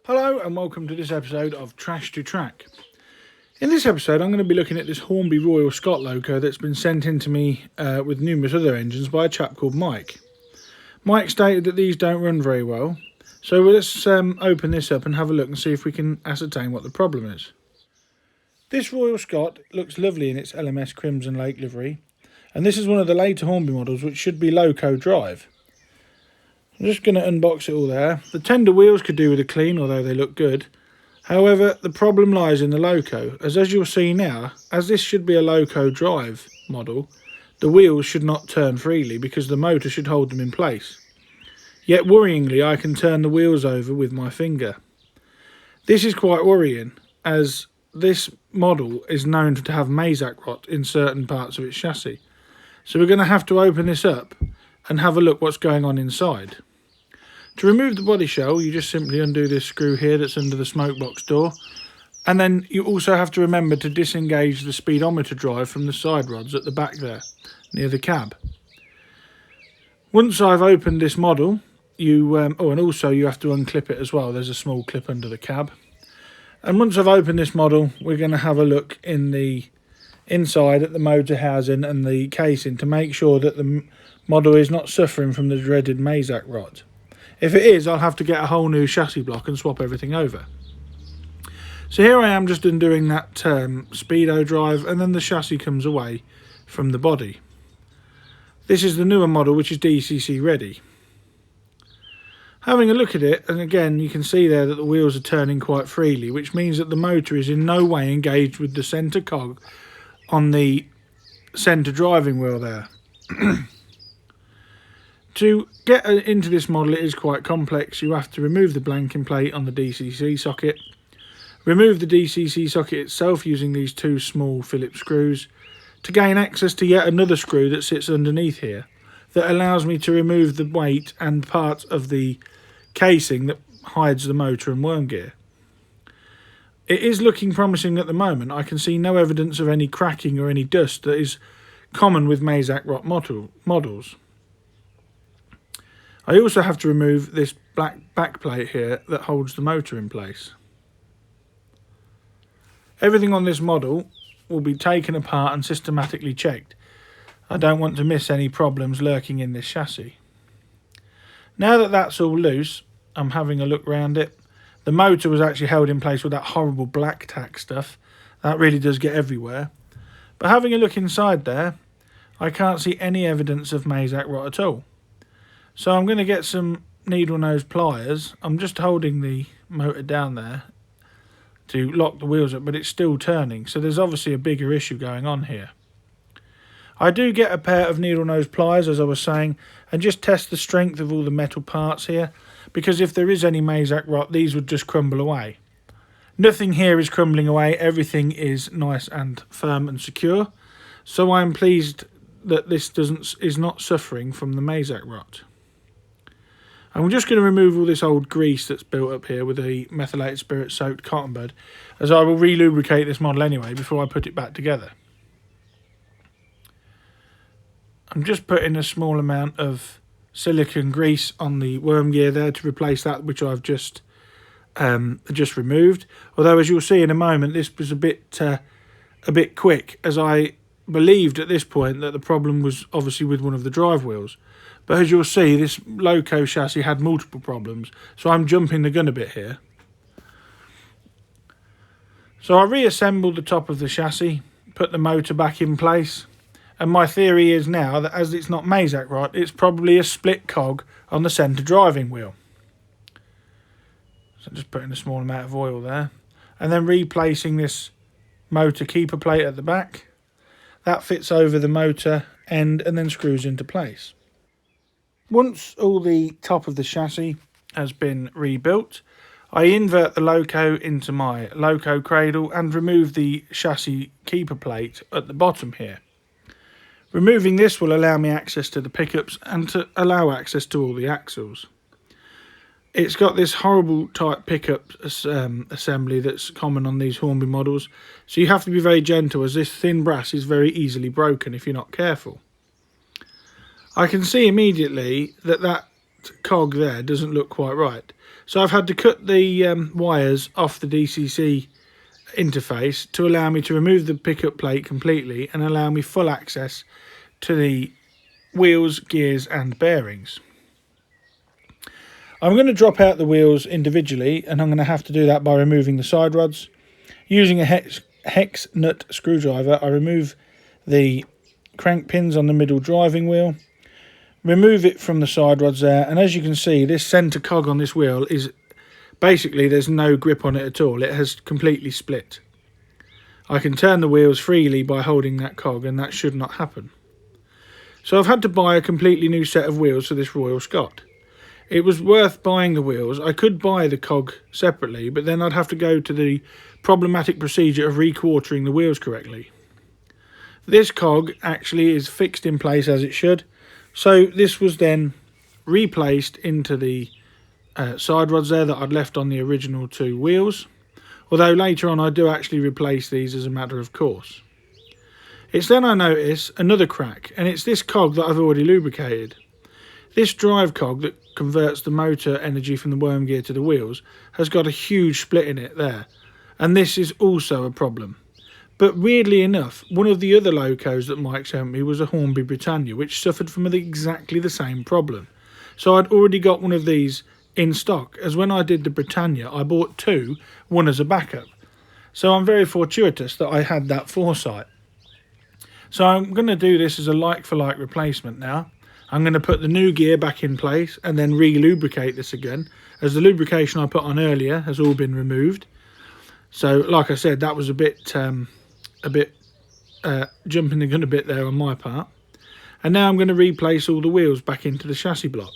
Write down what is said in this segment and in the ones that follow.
Hello and welcome to this episode of Trash to Track. In this episode I'm going to be looking at this Hornby Royal Scott Loco that's been sent in to me with numerous other engines by a chap called Mike. Mike stated that these don't run very well, so let's open this up and have a look and see if we can ascertain what the problem is. This Royal Scott looks lovely in its LMS Crimson Lake livery, and this is one of the later Hornby models which should be Loco drive. I'm just going to unbox it all there. The tender wheels could do with a clean, although they look good. However, the problem lies in the Loco, as you'll see now, as this should be a Loco drive model, the wheels should not turn freely because the motor should hold them in place. Yet worryingly, I can turn the wheels over with my finger. This is quite worrying, as this model is known to have Mazak rot in certain parts of its chassis. So we're going to have to open this up and have a look what's going on inside. To remove the body shell, you just simply undo this screw here that's under the smoke box door, and then you also have to remember to disengage the speedometer drive from the side rods at the back there, near the cab. Once I've opened this model, and also you have to unclip it as well, there's a small clip under the cab. And once I've opened this model, we're going to have a look in the inside at the motor housing and the casing to make sure that the model is not suffering from the dreaded Mazak rot. If it is, I'll have to get a whole new chassis block and swap everything over. So here I am just undoing that speedo drive, and then the chassis comes away from the body. This is the newer model, which is DCC ready. Having a look at it, and again you can see there that the wheels are turning quite freely, which means that the motor is in no way engaged with the centre cog on the centre driving wheel there. To get into this model, it is quite complex. You have to remove the blanking plate on the DCC socket, remove the DCC socket itself using these two small Phillips screws to gain access to yet another screw that sits underneath here that allows me to remove the weight and part of the casing that hides the motor and worm gear. It is looking promising at the moment. I can see no evidence of any cracking or any dust that is common with Mazak rot models. I also have to remove this black back plate here that holds the motor in place. Everything on this model will be taken apart and systematically checked. I don't want to miss any problems lurking in this chassis. Now that that's all loose, I'm having a look around it. The motor was actually held in place with that horrible black tack stuff. That really does get everywhere. But having a look inside there, I can't see any evidence of Mazak rot at all. So I'm going to get some needle nose pliers. I'm just holding the motor down there to lock the wheels up, but it's still turning. So there's obviously a bigger issue going on here. I do get a pair of needle nose pliers, as I was saying, and just test the strength of all the metal parts here, because if there is any Mazak rot, these would just crumble away. Nothing here is crumbling away. Everything is nice and firm and secure. So I'm pleased that this is not suffering from the Mazak rot. I'm just going to remove all this old grease that's built up here with a methylated spirit soaked cotton bud, as I will re-lubricate this model anyway before I put it back together. I'm just putting a small amount of silicone grease on the worm gear there to replace that which I've just removed. Although, as you'll see in a moment, this was a bit quick, as I believed at this point that the problem was obviously with one of the drive wheels. But as you'll see, this Loco chassis had multiple problems, so I'm jumping the gun a bit here. So I reassembled the top of the chassis, put the motor back in place, and my theory is now that as it's not Mazak rot, it's probably a split cog on the centre driving wheel. So just putting a small amount of oil there, and then replacing this motor keeper plate at the back. That fits over the motor end and then screws into place. Once all the top of the chassis has been rebuilt, I invert the Loco into my Loco cradle and remove the chassis keeper plate at the bottom here. Removing this will allow me access to the pickups and to allow access to all the axles. It's got this horrible type pickup assembly that's common on these Hornby models, so you have to be very gentle, as this thin brass is very easily broken if you're not careful. I can see immediately that that cog there doesn't look quite right. So I've had to cut the wires off the DCC interface to allow me to remove the pickup plate completely and allow me full access to the wheels, gears and bearings. I'm going to drop out the wheels individually, and I'm going to have to do that by removing the side rods. Using a hex nut screwdriver, I remove the crank pins on the middle driving wheel, remove it from the side rods there, and as you can see, this centre cog on this wheel is basically, there's no grip on it at all. It has completely split. I can turn the wheels freely by holding that cog, and that should not happen. So I've had to buy a completely new set of wheels for this Royal Scot. It was worth buying the wheels. I could buy the cog separately, but then I'd have to go to the problematic procedure of re-quartering the wheels correctly. This cog actually is fixed in place as it should, so this was then replaced into the side rods there that I'd left on the original two wheels, although later on I do actually replace these as a matter of course. It's then I notice another crack, and it's this cog that I've already lubricated. This drive cog that converts the motor energy from the worm gear to the wheels has got a huge split in it there, and this is also a problem. But weirdly enough, one of the other locos that Mike sent me was a Hornby Britannia, which suffered from exactly the same problem. So I'd already got one of these in stock, as when I did the Britannia I bought two, one as a backup. So I'm very fortuitous that I had that foresight. So I'm going to do this as a like-for-like replacement now. I'm going to put the new gear back in place and then re-lubricate this again, as the lubrication I put on earlier has all been removed. So like I said, that was a bit jumping the gun a bit there on my part. And now I'm going to replace all the wheels back into the chassis block.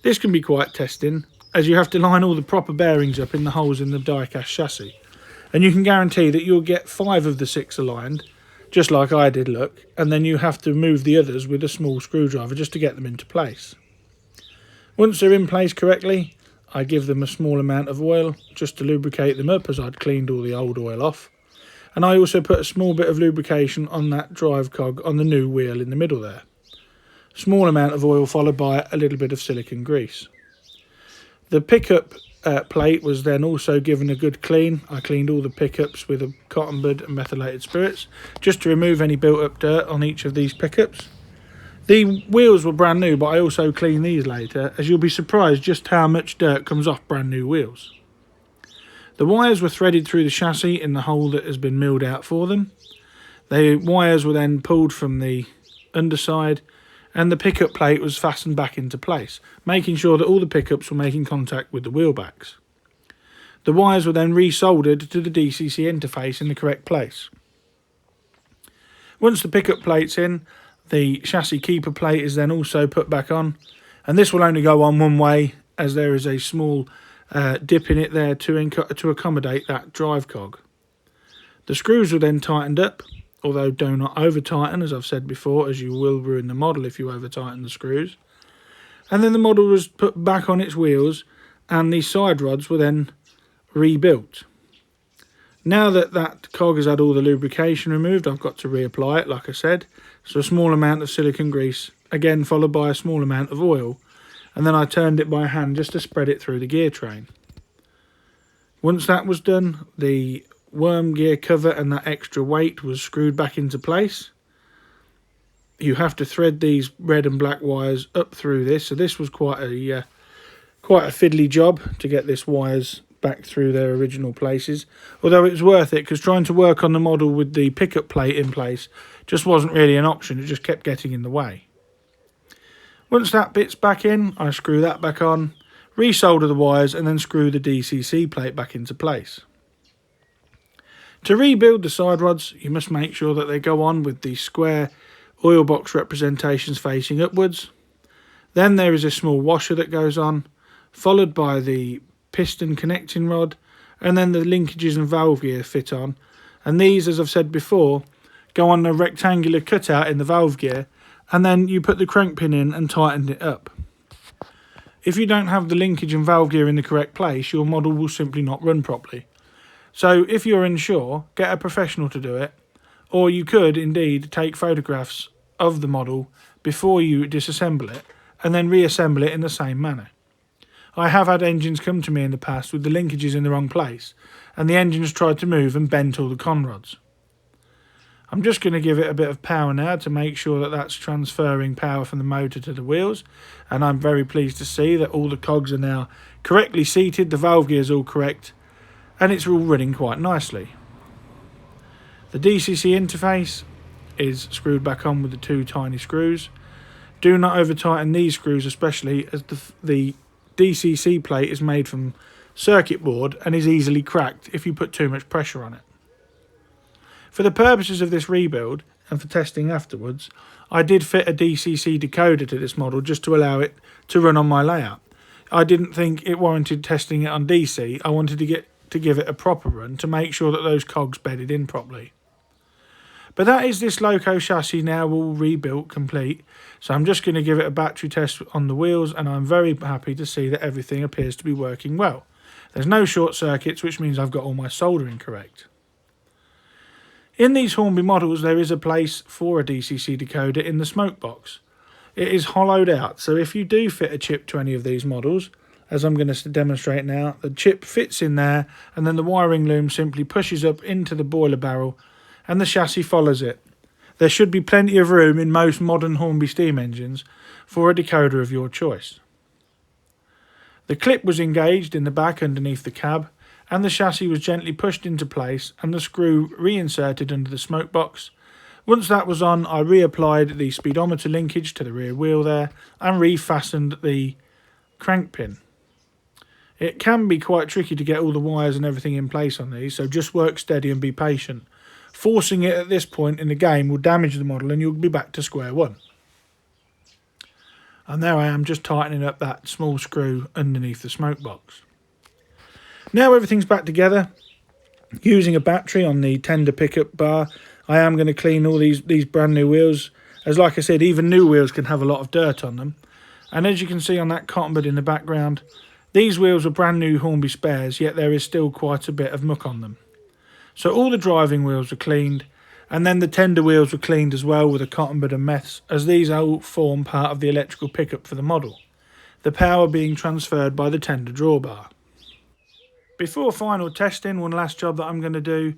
This can be quite testing, as you have to line all the proper bearings up in the holes in the die-cast chassis. And you can guarantee that you'll get 5 of the 6 aligned, just like I did, look, and then you have to move the others with a small screwdriver just to get them into place. Once they're in place correctly, I give them a small amount of oil just to lubricate them up, as I'd cleaned all the old oil off. And I also put a small bit of lubrication on that drive cog on the new wheel in the middle there. Small amount of oil followed by a little bit of silicone grease. The pickup plate was then also given a good clean. I cleaned all the pickups with a cotton bud and methylated spirits just to remove any built up dirt on each of these pickups. The wheels were brand new, but I also cleaned these later, as you'll be surprised just how much dirt comes off brand new wheels. The wires were threaded through the chassis in the hole that has been milled out for them. The wires were then pulled from the underside, and the pickup plate was fastened back into place, making sure that all the pickups were making contact with the wheel backs. The wires were then resoldered to the DCC interface in the correct place. Once the pickup plate's in, the chassis keeper plate is then also put back on, and this will only go on one way, as there is a small dip in it there to accommodate that drive cog. The screws were then tightened up, although do not over tighten, as I've said before, as you will ruin the model if you over tighten the screws. And then the model was put back on its wheels, and the side rods were then rebuilt. Now that that cog has had all the lubrication removed, I've got to reapply it, like I said. So a small amount of silicone grease, again followed by a small amount of oil, and then I turned it by hand just to spread it through the gear train. Once that was done, the worm gear cover and that extra weight was screwed back into place. You have to thread these red and black wires up through this, so this was quite a fiddly job to get this wires back through their original places, although it was worth it, because trying to work on the model with the pickup plate in place just wasn't really an option. It just kept getting in the way. Once that bit's back in, I screw that back on, resolder the wires, and then screw the DCC plate back into place. To rebuild the side rods, you must make sure that they go on with the square oil box representations facing upwards. Then there is a small washer that goes on, followed by the piston connecting rod, and then the linkages and valve gear fit on. And these, as I've said before, go on a rectangular cutout in the valve gear, and then you put the crank pin in and tighten it up. If you don't have the linkage and valve gear in the correct place, your model will simply not run properly. So if you're unsure, get a professional to do it, or you could indeed take photographs of the model before you disassemble it and then reassemble it in the same manner. I have had engines come to me in the past with the linkages in the wrong place, and the engine's tried to move and bent all the conrods. I'm just going to give it a bit of power now to make sure that that's transferring power from the motor to the wheels, and I'm very pleased to see that all the cogs are now correctly seated, the valve gear is all correct, and it's all running quite nicely. The DCC interface is screwed back on with the 2 tiny screws. Do not over tighten these screws, especially as the DCC plate is made from circuit board and is easily cracked if you put too much pressure on it. For the purposes of this rebuild and for testing afterwards, I did fit a DCC decoder to this model just to allow it to run on my layout. I didn't think it warranted testing it on DC. I wanted to give it a proper run to make sure that those cogs bedded in properly. But that is this Loco chassis now all rebuilt complete, so I'm just going to give it a battery test on the wheels, and I'm very happy to see that everything appears to be working well. There's no short circuits, which means I've got all my soldering correct. In these Hornby models there is a place for a DCC decoder in the smoke box. It is hollowed out, so if you do fit a chip to any of these models, as I'm going to demonstrate now, the chip fits in there and then the wiring loom simply pushes up into the boiler barrel and the chassis follows it. There should be plenty of room in most modern Hornby steam engines for a decoder of your choice. The clip was engaged in the back underneath the cab, and the chassis was gently pushed into place and the screw reinserted under the smoke box. Once that was on, I reapplied the speedometer linkage to the rear wheel there and refastened the crank pin. It can be quite tricky to get all the wires and everything in place on these, so just work steady and be patient. Forcing it at this point in the game will damage the model and you'll be back to square one. And there I am, just tightening up that small screw underneath the smoke box. Now everything's back together. Using a battery on the tender pickup bar, I am going to clean all these brand new wheels, as like I said, even new wheels can have a lot of dirt on them. And as you can see on that cotton bud in the background, these wheels are brand new Hornby spares, yet there is still quite a bit of muck on them. So all the driving wheels were cleaned, and then the tender wheels were cleaned as well with a cotton bud and mess, as these all form part of the electrical pickup for the model, the power being transferred by the tender drawbar. Before final testing, one last job that I'm going to do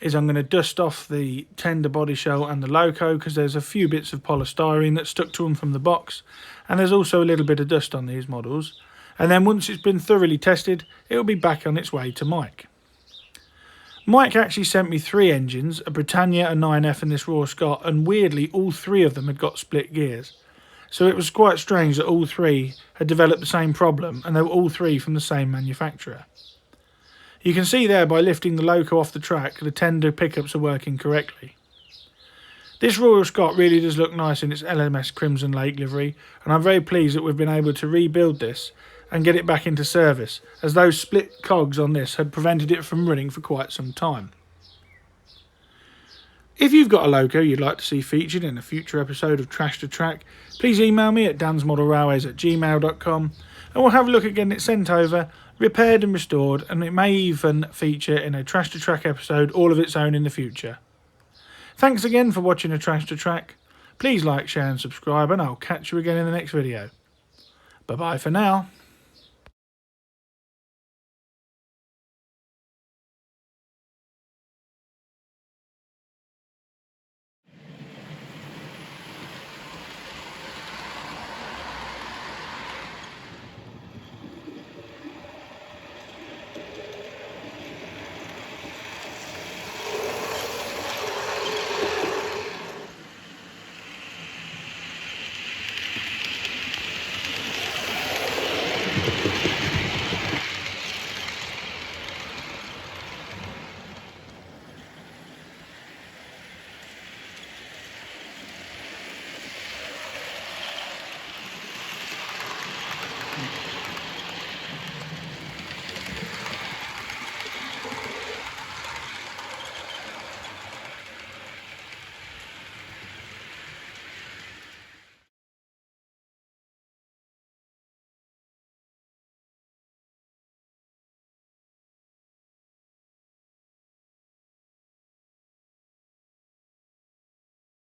is I'm going to dust off the tender body shell and the Loco, because there's a few bits of polystyrene that stuck to them from the box, and there's also a little bit of dust on these models. And then once it's been thoroughly tested, it'll be back on its way to Mike. Mike actually sent me 3 engines, a Britannia, a 9F and this Royal Scott, and weirdly all 3 of them had got split gears. So it was quite strange that all 3 had developed the same problem, and they were all 3 from the same manufacturer. You can see there by lifting the Loco off the track, the tender pickups are working correctly. This Royal Scott really does look nice in its LMS Crimson Lake livery, and I'm very pleased that we've been able to rebuild this and get it back into service, as those split cogs on this had prevented it from running for quite some time. If you've got a Loco you'd like to see featured in a future episode of Trash to Track, please email me at dansmodelrailways@gmail.com and we'll have a look at getting it sent over, repaired and restored, and it may even feature in a Trash to Track episode all of its own in the future. Thanks again for watching a Trash to Track. Please like, share and subscribe, and I'll catch you again in the next video. Bye bye for now.